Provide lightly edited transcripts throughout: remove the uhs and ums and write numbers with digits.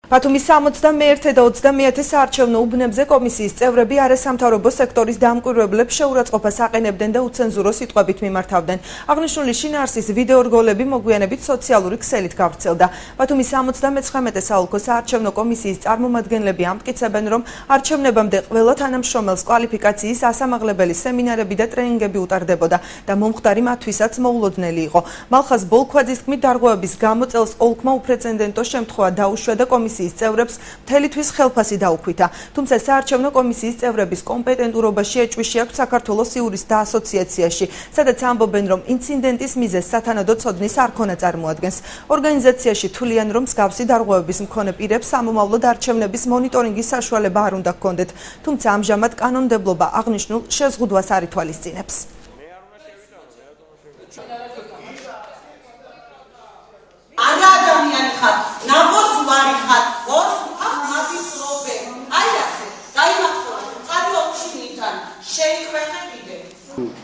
ბათუმის 61 და 21 საარჩევნო უბნებზე კომისიის წევრები არასამთავრობო სექტორის დამკვირვებლებს შეურაცხყოფას აყენებდნენ და უცენზურო სიტყვებით მიმართავდნენ. აღნიშნული შინაარსის ვიდეო რგოლები მოგვიანებით სოციალური ქსელით გავრცელდა. ბათუმის 79 საოლქო საარჩევნო კომისიის წარმომადგენლები ამტკიცებენ, რომ არჩევნებამდე ყველა თანამშრომელს კვალიფიკაციის ასამაღლებელი სემინარები და ტრენინგები უტარდებოდა და მომხდარი მათთვისაც მოულოდნელი იყო. მალხაზ ბოლქვაძის თქმით, დარღვევების გამო წელს ოლქმა უპრეცედენტო შემთხვევა დაუშვა და კომისიის წევრებს მთელი თვის ხელფასი დაუქვითა. თუმცა საარჩევნო კომისიის წევრების კომპეტენტურობაში ეჭვიში აქვს საქართველოს იურისტთა ასოციაციაში, სადაც ამბობენ, რომ ინციდენტის მიზეზს სათანადო ცოდნის არქონა წარმოადგენს. ორგანიზაციაში თვლიან, რომ მსგავსი დარღვევების მქონე პირებს სამომავლოდ არჩევნების მონიტორინგის საშუალება არ უნდა ჰქონდეთ, თუმცა ამჟამად კანონმდებლობა აღნიშნულ შეზღუდვას არ ითვალისწინებს.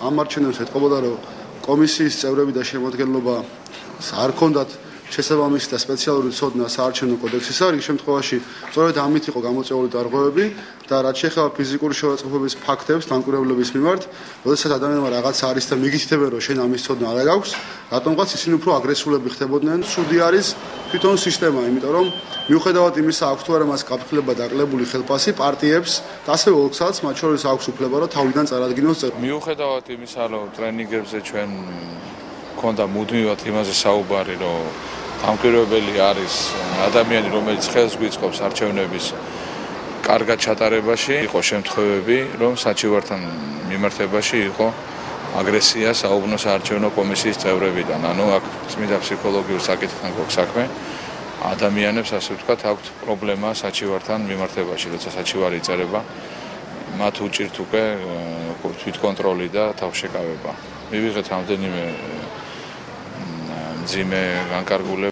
ამ არჩევნებს ეთყობოდა, რომ კომისიის წევრები და შემადგენლობა არ ჰქონდათ შესაბამისი და სპეციალური ცოდნა საარჩევნო კოდექსისა. იმ შემთხვევაში სწორედ ამით იყო გამოწვეული დარღვევები და რაც შეეხება ფიზიკური შეურაცხყოფების ფაქტებს დამკვირვებლების მიმართ, როდესაც ადამიანმა რაღაცა არის და მიგითითებენ, რომ შენ ამის ცოდნა არ აქვს, რატომღაც ისინი უფრო აგრესიულები ხდებოდნენ. ცუდი არის თვითონ სისტემა, იმიტომ რომ მიუხედავად იმისა, აქვს თუ არა მას გაფრთხილება დაკლებული ხელფასი პარტიებს და ასევე ოლქსაც, მათ შორის აქვს უფლება, რომ თავიდან წარადგინოს წევრები. მიუხედავად იმისა, რომ ტრენინგებზე ჩვენ ქონდა მუდმივად იმაზე საუბარი, რომ დამკვირვებელი არის ადამიანი, რომელიც ხელს გვიწყობს არჩევნების კარგად ჩატარებაში. იყო შემთხვევები, რომ საჩივართან მიმართებაში იყო აგრესია საუბნო საარჩევნო კომისიის წევრებიდან. ანუ აქ წმინდა ფსიქოლოგიურ საკითხთან გვაქვს საქმე. ადამიანებს, ასე ვთქვათ, აქვთ პრობლემა საჩივართან მიმართებაში, როცა საჩივარი იწერება, მათ უჭირთ უკვე თვითკონტროლი და თავშეკავება. მივიღეთ რამდენიმე მძიმე განკარგულება.